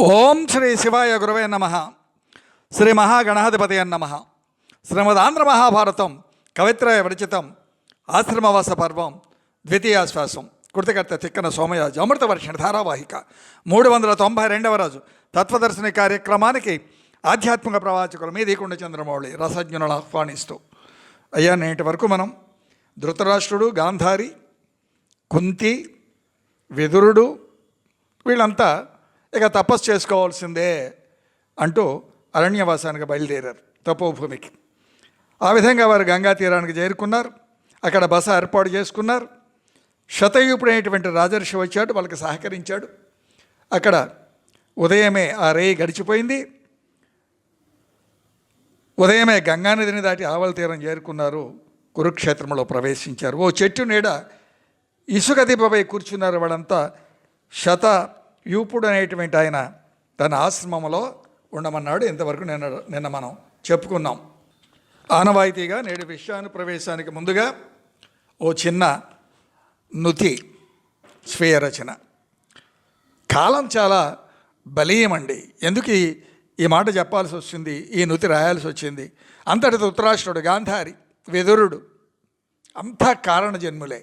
ఓం శ్రీ శివాయ గురవే నమ. శ్రీ మహాగణాధిపతయ నమ. శ్రీమదాంధ్ర మహాభారతం కవిత్రయ విరచితం ఆశ్రమవాస పర్వం ద్వితీయాశ్వాసం కృతికర్త తిక్కన సోమయాజు అమృత వర్షణ ధారావాహిక 392వ రోజు తత్వదర్శిని కార్యక్రమానికి ఆధ్యాత్మిక ప్రవాచకులు మీ దీకుండ చంద్రమౌళి రసజ్ఞులను ఆహ్వానిస్తూ, అయ్యా నేటి వరకు మనం ధృతరాష్ట్రుడు, గాంధారి, కుంతి, విదురుడు వీళ్ళంతా ఇక తపస్సు చేసుకోవాల్సిందే అంటూ అరణ్యవాసానికి బయలుదేరారు తపోభూమికి. ఆ విధంగా వారు గంగా తీరానికి చేరుకున్నారు. అక్కడ బస ఏర్పాటు చేసుకున్నారు. శతయూపుడైనటువంటి రాజర్షి వచ్చాడు, వాళ్ళకి సహకరించాడు. అక్కడ ఉదయమే ఆ రేయి గడిచిపోయింది. ఉదయమే గంగానదిని దాటి ఆవల తీరం చేరుకున్నారు. కురుక్షేత్రంలో ప్రవేశించారు. ఓ చెట్టు నీడ ఇసుక దిబ్బపై కూర్చున్నారు. వాళ్ళంతా శతయూపుడు అనేటువంటి ఆయన తన ఆశ్రమంలో ఉండమన్నాడు. ఇంతవరకు నిన్న మనం చెప్పుకున్నాం. ఆనవాయితీగా నేడు విషయాను ప్రవేశానికి ముందుగా ఓ చిన్న నుతి స్వీయ రచన. కాలం చాలా బలీయమండి. ఎందుకు ఈ మాట చెప్పాల్సి వచ్చింది, ఈ నుతి రాయాల్సి వచ్చింది? అంతటి ధృతరాష్ట్రుడు, గాంధారి, విదురుడు అంతా కారణ జన్ములే.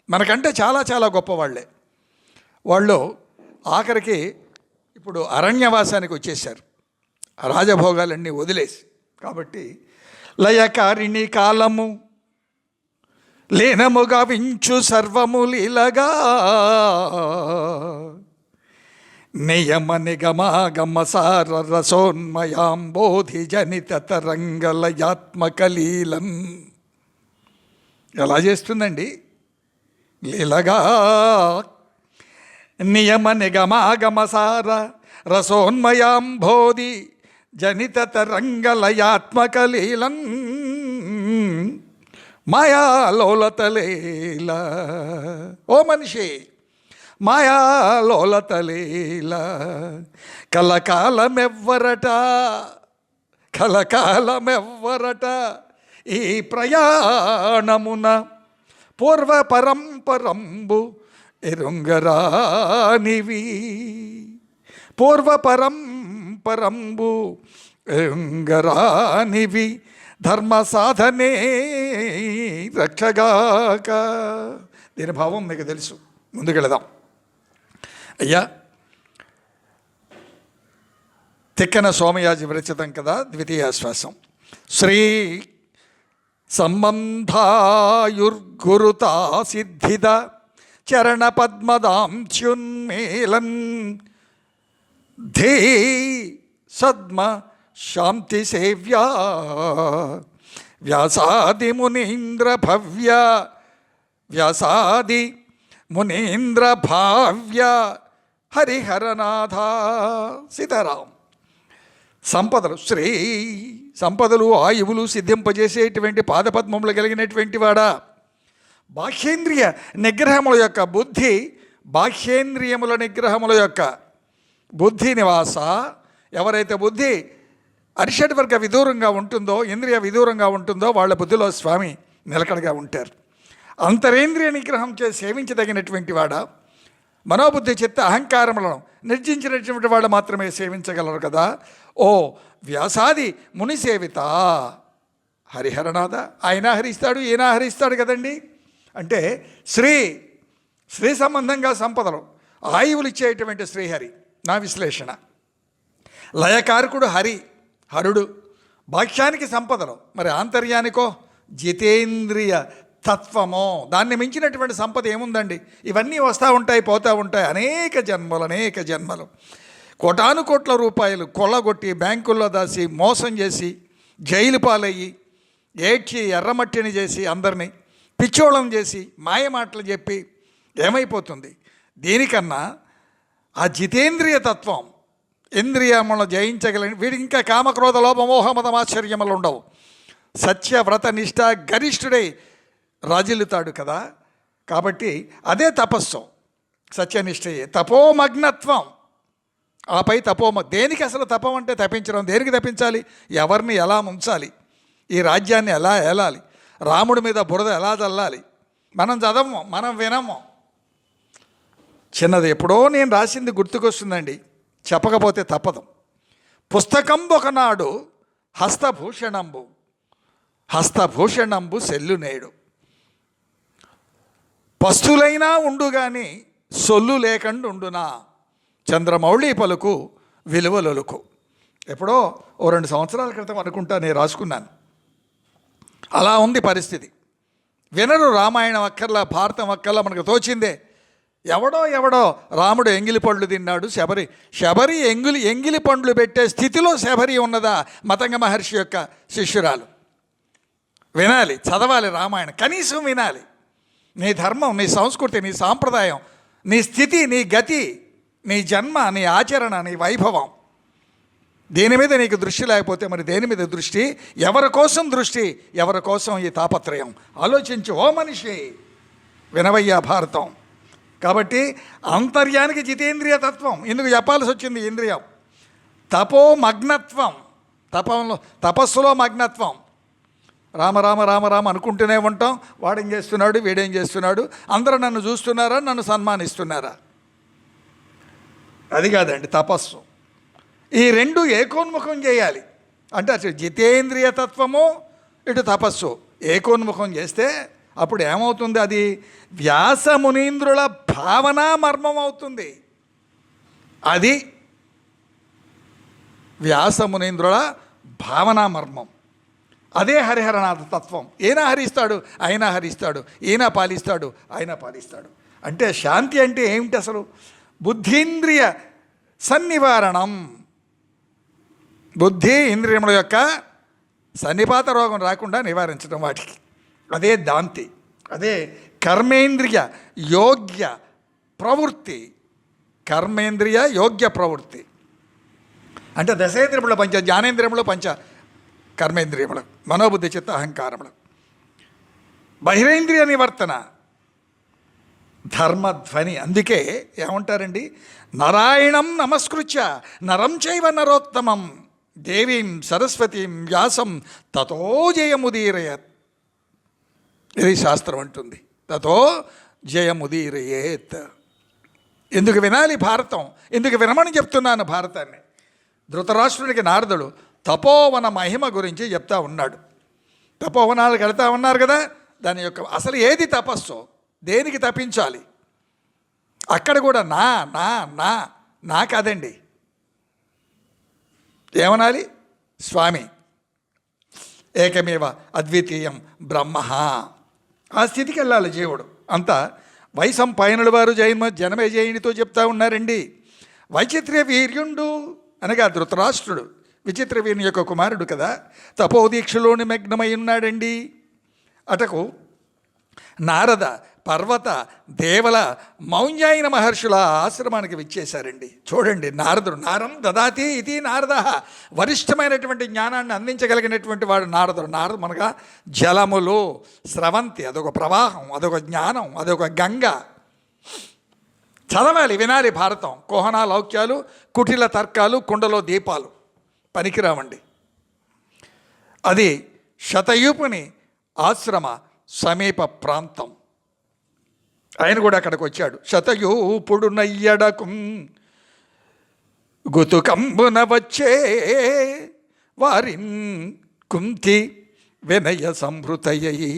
మనకంటే చాలా చాలా గొప్పవాళ్లే. వాళ్ళు ఆఖరికి ఇప్పుడు అరణ్యవాసానికి వచ్చేసారు, రాజభోగాలన్నీ వదిలేసి. కాబట్టి లయకారిణి కాలము లేనముగా వించు సర్వము లీలగా నియమ నిగమాగమసార రసోన్మయాంబోధి జనిత తరంగలయాత్మకలీలం. ఎలా చేస్తుందండి? లీలగా నియమ నిగమాగమసార రసోన్మయాంబోధి జనిత తరంగలయాత్మకలీలం మాయాలోలతలీల. ఓ మనిషి, మాయాలోలతలీల కలకాలమెవ్వరట, కలకాలమెవ్వరట ఈ ప్రయాణమున పూర్వ పరంపరంబు ఎరుంగరానివి, పూర్వ పరంపరంబు ఎరుంగరానివి ధర్మ సాధనే రక్షగాక. దీని భావం మీకు తెలుసు. ముందుకెళదాం. అయ్యా, తిక్కన సోమయాజి విరచితం కదా ద్వితీయాశ్వాసం. శ్రీ సంబంధాయుర్గురుతా సిద్ధిద చరణ పద్మదాంచున్మేలన్ ధీ సద్మ శాంతి సేవ్యా వ్యాసాది మునీంద్ర భవ్య, వ్యాసాది మునీంద్ర భావ్య హరిహరనాథ. సీతారాం. సంపదలు, శ్రీ సంపదలు, ఆయువులు సిద్ధింపజేసేటువంటి పాదపద్మములు కలిగినటువంటి వాడా, బాహ్యేంద్రియ నిగ్రహముల యొక్క బుద్ధి, బాహ్యేంద్రియముల నిగ్రహముల యొక్క బుద్ధి నివాస. ఎవరైతే బుద్ధి అరిషడ్వర్గ విదూరంగా ఉంటుందో, ఇంద్రియ విదూరంగా ఉంటుందో వాళ్ళ బుద్ధిలో స్వామి నిలకడగా ఉంటారు. అంతరేంద్రియ నిగ్రహం చే సేవించదగినటువంటి వాడ, మనోబుద్ధి చిత్త అహంకారములను నిర్జించినటువంటి వాడు మాత్రమే సేవించగలరు కదా. ఓ వ్యాసాది ముని సేవిత హరిహరనాథ. ఆయన హరిస్తాడు, ఈయన హరిస్తాడు కదండి. అంటే శ్రీ సంబంధంగా సంపదలు, ఆయువులు ఇచ్చేటువంటి శ్రీహరి నా విశ్లేషణ. లయకారకుడు హరుడు, బాహ్యానికి సంపదలు, మరి ఆంతర్యానికో జితేంద్రియ తత్వమో. దాన్ని మించినటువంటి సంపద ఏముందండి? ఇవన్నీ వస్తూ ఉంటాయి, పోతూ ఉంటాయి. అనేక జన్మలు కోటాను కోట్ల రూపాయలు కొల్లగొట్టి బ్యాంకుల్లో దాచి మోసం చేసి జైలు పాలయ్యి ఏడ్చి ఎర్రమట్టిని చేసి అందరినీ పిచ్చోళం చేసి మాయమాటలు చెప్పి ఏమైపోతుంది? దీనికన్నా ఆ జితేంద్రియ తత్వం, ఇంద్రియములను జయించగలిగిన వీడికి ఇంకా కామక్రోధ లోభమోహమదమాశ్చర్యములు ఉండవు. సత్యవ్రత నిష్ఠ గరిష్ఠుడై రాజిల్లుతాడు కదా. కాబట్టి అదే తపస్సు, సత్యనిష్టయే తపోమగ్నత్వం. ఆపై దేనికి అసలు తపం అంటే తపించడం. దేనికి తపించాలి? ఎవరిని ఎలా ముంచాలి, ఈ రాజ్యాన్ని ఎలా ఏలాలి, రాముడి మీద బురద ఎలా చల్లాలి. మనం చదవము, మనం వినము. చిన్నది ఎప్పుడో నేను రాసింది గుర్తుకొస్తుందండి. చెప్పకపోతే తప్పదు. పుస్తకంబు ఒకనాడు హస్తభూషణంబు సెల్లు నేడు. పస్తులైనా ఉండు గాని సొల్లు లేకుండా ఉండునా, చంద్రమౌళి పలుకు విలువలొలుకు. ఎప్పుడో 2 సంవత్సరాల క్రితం అనుకుంటా నేను రాసుకున్నాను. అలా ఉంది పరిస్థితి. వినరు రామాయణం అక్కర్లా, భారతం అక్కర్లా, మనకు తోచిందే. ఎవడో రాముడు ఎంగిలి పండ్లు తిన్నాడు, శబరి ఎంగిలి పండ్లు పెట్టే స్థితిలో శబరి ఉన్నదా మతంగ మహర్షి యొక్క శిష్యురాలు? వినాలి, చదవాలి రామాయణం, కనీసం వినాలి. నీ ధర్మం, నీ సంస్కృతి, నీ సాంప్రదాయం, నీ స్థితి, నీ గతి, నీ జన్మ, నీ ఆచరణ, నీ వైభవం, దేని మీద నీకు దృష్టి లేకపోతే మరి దేని మీద దృష్టి? ఎవరి కోసం దృష్టి? ఎవరి కోసం ఈ తాపత్రయం? ఆలోచించు ఓ మనిషి, వినవయ్యా భారతం. కాబట్టి అంతర్యానికి జితేంద్రియ తత్వం ఎందుకు చెప్పాల్సి వచ్చింది? ఇంద్రియం. తపో మగ్నత్వం, తపస్సులో మగ్నత్వం. రామ రామ రామ రామ అనుకుంటూనే ఉంటాం. వాడేం చేస్తున్నాడు, వీడేం చేస్తున్నాడు, అందరూ నన్ను చూస్తున్నారా, నన్ను సన్మానిస్తున్నారా? అది కాదండి తపస్సు. ఈ రెండు ఏకోన్ముఖం చేయాలి. అంటే అసలు జితేంద్రియ తత్వము, ఇటు తపస్సు ఏకోన్ముఖం చేస్తే అప్పుడు ఏమవుతుంది? అది వ్యాసమునీంద్రుల భావనా మర్మం అవుతుంది. అది వ్యాసమునీంద్రుల భావనా మర్మం. అదే హరిహరనాథ తత్వం. ఈయన హరిస్తాడు, ఆయన హరిస్తాడు, ఈయన పాలిస్తాడు, ఆయన పాలిస్తాడు. అంటే శాంతి అంటే ఏమిటి అసలు? బుద్ధీంద్రియ సన్నివారణం. బుద్ధి ఇంద్రియముల యొక్క సన్నిపాత రోగం రాకుండా నివారించడం వాటికి. అదే దాంతి, అదే కర్మేంద్రియ యోగ్య ప్రవృత్తి. కర్మేంద్రియ యోగ్య ప్రవృత్తి అంటే దశేంద్రియములు పంచ, జ్ఞానేంద్రియములు పంచ కర్మేంద్రియములు, మనోబుద్ధి చిత్త అహంకారములు. బహిరేంద్రియ నివర్తన ధర్మధ్వని. అందుకే ఏమంటారండి? నారాయణం నమస్కృత్య నరం చైవ నరోత్తమం దేవీం సరస్వతీం వ్యాసం తతో జయముదీరయత్. ఇది శాస్త్రం అంటుంది. తతో జయముదీరయేత్. ఎందుకు వినాలి భారతం? ఎందుకు వినమని చెప్తున్నాను భారతాన్ని? ధృతరాష్ట్రుడికి నారదుడు తపోవన మహిమ గురించి చెప్తా ఉన్నాడు. తపోవనాలకు వెళ్తా ఉన్నారు కదా, దాని యొక్క అసలు ఏది తపస్సు, దేనికి తపించాలి? అక్కడ కూడా నా నా నా నా కాదండి, ఏమనాలి? స్వామి ఏకమేవ అద్వితీయం బ్రహ్మ. ఆ స్థితికి వెళ్ళాలి జీవుడు. అంతా వైశంపాయనుల వారు జనమే జయునితో చెప్తా ఉన్నారండి. వైచిత్ర్య వీర్యుండు అనగా ధృతరాష్ట్రుడు విచిత్రవీర్ని యొక్క కుమారుడు కదా, తపోదీక్షలో నిమగ్నమై ఉన్నాడండి. అటకు నారద, పర్వత, దేవల, మౌంజాయన మహర్షుల ఆశ్రమానికి విచ్చేశారండి. చూడండి, నారదుడు నారం దదాతి ఇది నారద, వరిష్టమైనటువంటి జ్ఞానాన్ని అందించగలిగినటువంటి వాడు నారదుడు. నారదు మనగా జలములు, స్రవంతి, అదొక ప్రవాహం, అదొక జ్ఞానం, అదొక గంగ. చదవాలి, వినాలి భారతం. కోహనా లౌక్యాలు, కుటిల తర్కాలు, కుండలో దీపాలు పనికిరావండి. అది శతయూపుని ఆశ్రమ సమీప ప్రాంతం. ఆయన కూడా అక్కడికి వచ్చాడు. శతయూపుడు నయ్యడకు గుతుకంబున వచ్చే వారిన్ కుంతి వినయ సంభృతయ్యి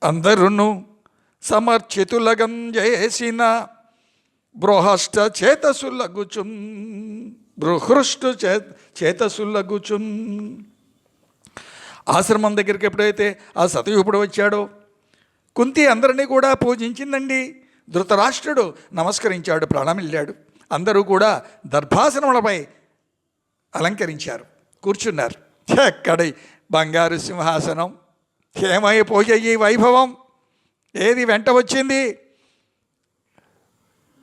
అందరును సమర్చితులగం చేసిన బృహష్ట చేతసులగుచున్ బృహృష్టు చేతసులగుచున్. ఆశ్రమం దగ్గరికి ఎప్పుడైతే ఆ సతయూపుడు వచ్చాడో కుంతి అందరినీ కూడా పూజించిందండి. ధృతరాష్ట్రుడు నమస్కరించాడు, ప్రణమిల్లాడు. అందరూ కూడా దర్భాసనములపై అలంకరించారు, కూర్చున్నారు. ఎక్కడి బంగారు సింహాసనం, ఏమైపోయే ఈ వైభవం, ఏది వెంట వచ్చింది?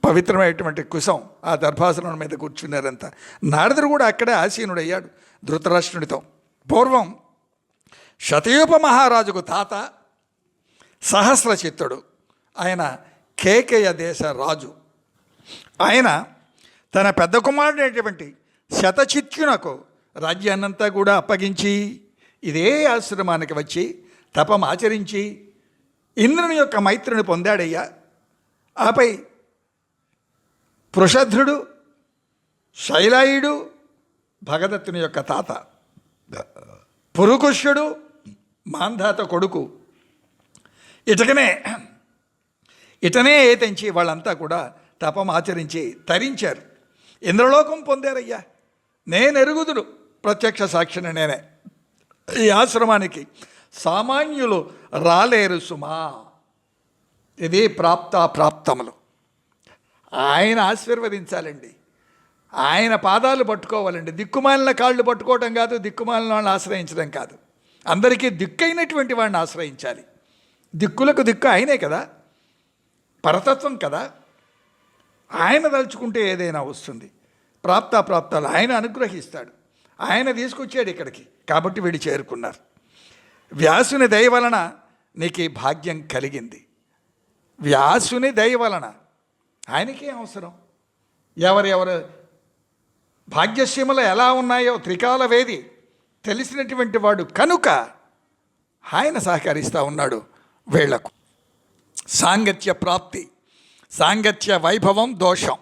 పవిత్రమైనటువంటి కుశం ఆ దర్భాసనం మీద కూర్చున్నారంతా. నారదుడు కూడా అక్కడే ఆసీనుడయ్యాడు ధృతరాష్ట్రుడితో. పూర్వం శతయూప మహారాజుకు తాత సహస్రచిత్తుడు, ఆయన కేకయ దేశ రాజు. ఆయన తన పెద్ద కుమారుడైనటువంటి శతచిత్యునకు రాజ్యాన్నంతా కూడా అప్పగించి ఇదే ఆశ్రమానికి వచ్చి తపం ఆచరించి ఇంద్రుని యొక్క మైత్రిని పొందాడయ్యా. ఆపై పృషధ్రుడు శైలాయుడు భగదత్తుని యొక్క తాత, పురుకుష్యుడు మాంధాత కొడుకు. ఇటనే ఏతెంచి వాళ్ళంతా కూడా తపం ఆచరించి తరించారు, ఇంద్రలోకం పొందారయ్యా. నేనెరుగుదును, ప్రత్యక్ష సాక్షిని నేనే. ఈ ఆశ్రమానికి సామాన్యులు రాలేరు సుమా. ఇది ప్రాప్తములు. ఆయన ఆశీర్వదించాలండి, ఆయన పాదాలు పట్టుకోవాలండి. దిక్కుమాలిన కాళ్ళు పట్టుకోవటం కాదు, దిక్కుమాలిన వాళ్ళని ఆశ్రయించడం కాదు. అందరికీ దిక్కైనటువంటి వాడిని ఆశ్రయించాలి. దిక్కులకు దిక్కు ఆయనే కదా, పరతత్వం కదా. ఆయన తలుచుకుంటే ఏదైనా వస్తుంది. ప్రాప్తాలు ఆయన అనుగ్రహిస్తాడు. ఆయన తీసుకొచ్చాడు ఇక్కడికి, కాబట్టి వీడు చేరుకున్నారు. వ్యాసుని దయ వలన నీకు ఈ భాగ్యం కలిగింది. వ్యాసుని దయ వలన ఆయనకే అవసరం. ఎవరెవరు భాగ్యసీమలు ఎలా ఉన్నాయో త్రికాల వేది తెలిసినటువంటి వాడు కనుక ఆయన సహకరిస్తూ ఉన్నాడు వీళ్లకు. సాంగత్య ప్రాప్తి, సాంగత్య వైభవం దోషం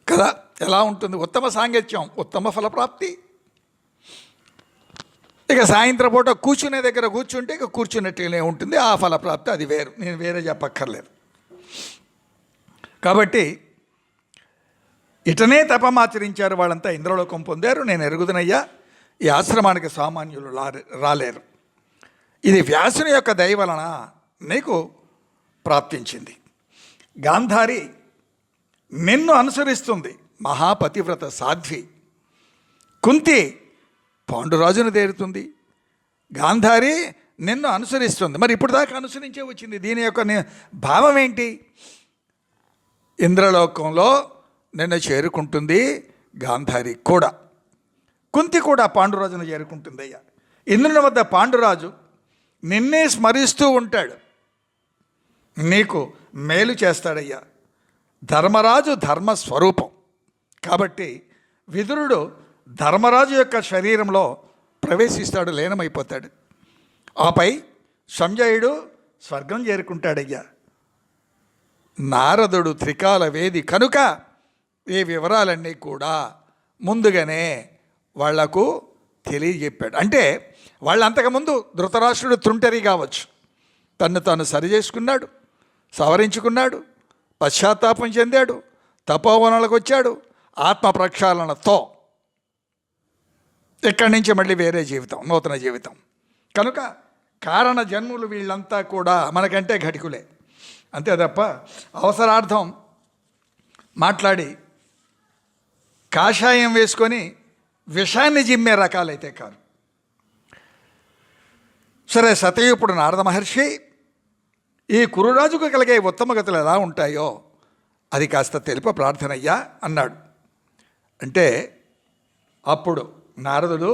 కదా. ఎలా ఉంటుంది? ఉత్తమ సాంగత్యం ఉత్తమ ఫలప్రాప్తి. ఇక సాయంత్రం పూట కూర్చునే దగ్గర కూర్చుంటే ఇక కూర్చున్నట్టుగానే ఉంటుంది, ఆ ఫలప్రాప్తి అది వేరు. నేను వేరే చెప్పక్కర్లేదు. కాబట్టి ఇటనే తపమాచరించారు వాళ్ళంతా, ఇంద్రలోకం పొందారు. నేను ఎరుగుదనయ్యా, ఈ ఆశ్రమానికి సామాన్యులు రాలేరు. ఇది వ్యాసుని యొక్క దయ వలన నీకు ప్రాప్తించింది. గాంధారి నిన్ను అనుసరిస్తుంది, మహాపతివ్రత సాధ్వి. కుంతి పాండురాజును తేరుతుంది, గాంధారి నిన్ను అనుసరిస్తుంది. మరి ఇప్పుడు దాకా అనుసరించే వచ్చింది. దీని యొక్క భావం ఏంటి? ఇంద్రలోకంలో నిన్ను చేరుకుంటుంది గాంధారి కూడా, కుంతి కూడా పాండురాజును చేరుకుంటుంది. అయ్యా, ఇంద్రుని వద్ద పాండురాజు నిన్నే స్మరిస్తూ ఉంటాడు, నీకు మేలు చేస్తాడయ్యా. ధర్మరాజు ధర్మస్వరూపం కాబట్టి విదురుడు ధర్మరాజు యొక్క శరీరంలో ప్రవేశిస్తాడు, లీనమైపోతాడు. ఆపై సంజయుడు స్వర్గం చేరుకుంటాడయ్యా. నారదుడు త్రికాల వేది కనుక ఈ వివరాలన్నీ కూడా ముందుగానే వాళ్లకు తెలియజెప్పాడు. అంటే వాళ్ళు అంతకుముందు ధృతరాష్ట్రుడు తుంటరి కావచ్చు, తన్ను తాను సరిచేసుకున్నాడు, సవరించుకున్నాడు, పశ్చాత్తాపం చెందాడు, తపోవనాలకు వచ్చాడు. ఆత్మ ప్రక్షాళనతో ఇక్కడి నుంచి మళ్ళీ వేరే జీవితం, నూతన జీవితం. కనుక కారణ జన్ములు వీళ్ళంతా కూడా మనకంటే ఘటికులే, అంతే తప్ప అవసరార్థం మాట్లాడి కాషాయం వేసుకొని విషాన్ని జిమ్మే రకాలైతే కాదు. సరే, సతయుపుడు నారద మహర్షి ఈ కురురాజుకు కలిగే ఉత్తమ గతులు ఎలా ఉంటాయో అది కాస్త తెలుప ప్రార్థనయ్యా అన్నాడు. అంటే అప్పుడు నారదుడు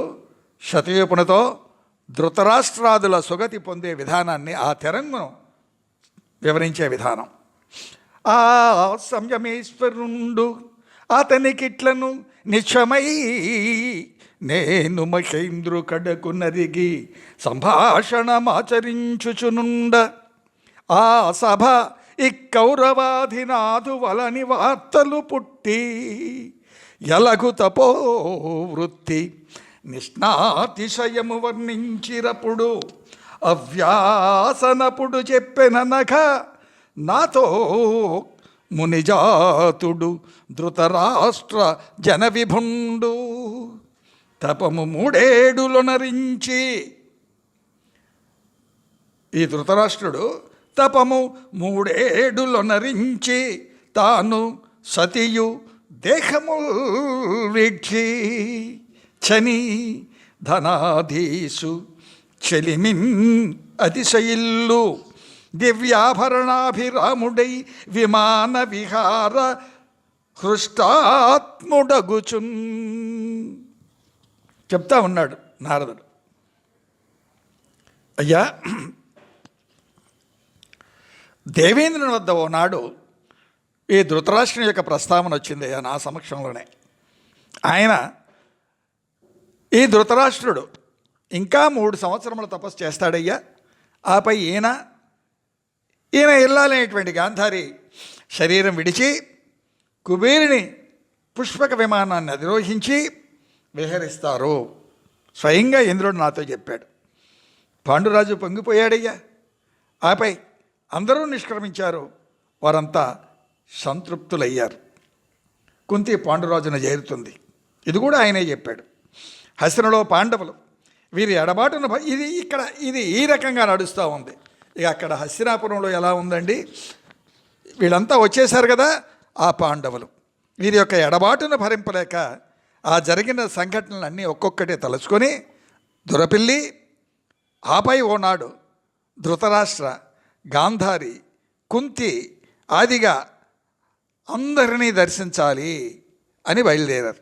శతయూపునితో ధృతరాష్ట్రాదుల సుగతి పొందే విధానాన్ని, ఆ తెరంగును వివరించే విధానం. ఆ సంయమేశ్వరుండు అతనికిట్లను నిశ్చమై నేను మహేంద్రు కడకు నరిగి సంభాషణమాచరించుచునుండ ఆ సభ ఇక్కౌరవాధినాథు వలని వార్తలు పుట్టి ఎలగు తపో వృత్తి నిష్ణాతిశయము వర్ణించిరప్పుడు అవ్యాసనపుడు చెప్పెననక నాతో మునిజాతుడు ధృతరాష్ట్ర జనవిభుండు తపము 3 ఏడులొనరించి. ఈ ధృతరాష్ట్రుడు తపము 3 ఏడులొనరించి తాను సతియు దేహము వీక్షి చని ధనాధీసు చెలిమిన్ అతిశయిల్లు దివ్యాభరణాభిరాముడై విమాన విహార హృష్టాత్ముడగుచున్ చెప్తా ఉన్నాడు నారదుడు. అయ్యా, దేవేంద్రుని వద్ద ఓనాడు ఈ ధృతరాష్ట్రుని యొక్క ప్రస్తావన వచ్చింది అయ్యా నా సమక్షంలోనే. ఆయన ఈ ధృతరాష్ట్రుడు ఇంకా 3 సంవత్సరముల తపస్సు చేస్తాడయ్యా. ఆపై ఈయన ఇల్లాలైనటువంటి గాంధారి శరీరం విడిచి కుబేరుని పుష్పక విమానాన్ని అధిరోహించి విహరిస్తారు. స్వయంగా ఇంద్రుడు నాతో చెప్పాడు. పాండురాజు పొంగిపోయాడయ్యా. ఆపై అందరూ నిష్క్రమించారు. వారంతా సంతృప్తులయ్యారు. కుంతి పాండురాజును చేరుతుంది. ఇది కూడా ఆయనే చెప్పాడు. హస్తినలో పాండవులు వీరి ఎడబాటును ఇది ఈ రకంగా నడుస్తూ ఉంది. ఇక అక్కడ హస్తినాపురంలో ఎలా ఉందండి, వీళ్ళంతా వచ్చేశారు కదా, ఆ పాండవులు వీరి యొక్క ఎడబాటును భరింపలేక ఆ జరిగిన సంఘటనలన్నీ ఒక్కొక్కటి తలుచుకొని దురపిల్లి, ఆపై ఓనాడు ధృతరాష్ట్ర, గాంధారి, కుంతి ఆదిగా అందరినీ దర్శించాలి అని బయలుదేరారు.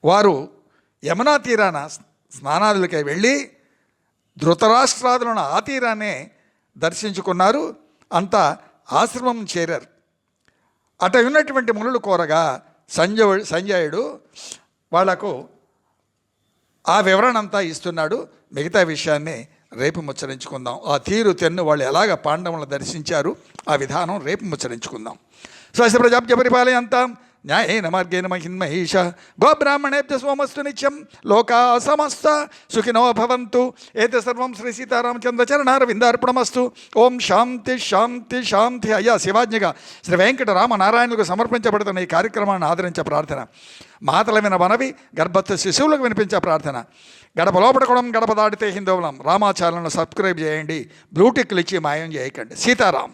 వారు యమునా తీరాన స్నానాదులకై వెళ్ళి ధృతరాష్ట్రాదులను ఆ తీరాన్నే దర్శించుకున్నారు. అంతా ఆశ్రమం చేరారు. అట ఉన్నటువంటి మునులు కోరగా సంజయుడు వాళ్లకు ఆ వివరణ అంతా ఇస్తున్నాడు. మిగతా విషయాన్ని రేపు ముచ్చరించుకుందాం. ఆ తీరు తెన్ను వాళ్ళు ఎలాగ పాండవులను దర్శించారు ఆ విధానం రేపు ముచ్చరించుకుందాం. స్వస్తి ప్రజాభ్య పరిపాలయంతాం న్యాయేన మార్గేణ మహిన్మహేష గోబ్రాహ్మణేభ్య సోమస్తు నిత్యం లోకా సమస్త సుఖినో భవంతు. ఏత సర్వం శ్రీ సీతారామచంద్ర చరణారవిందార్పణమస్తు. ఓం శాంతి శాంతి శాంతి. అయ్యా శివాజ్ఞగా శ్రీ వెంకటరామ నారాయణులకు సమర్పించబడుతున్న ఈ కార్యక్రమాన్ని ఆదరించే ప్రార్థన, మాతల విన మనవి గర్భస్థ శిశువులకు వినిపించే ప్రార్థన. గడప లోపడకడం గడప దాటితే హిందోవలం రామాచార్యులను సబ్స్క్రైబ్ చేయండి. బ్లూటిక్లు ఇచ్చి మాయం చేయకండి. సీతారాం.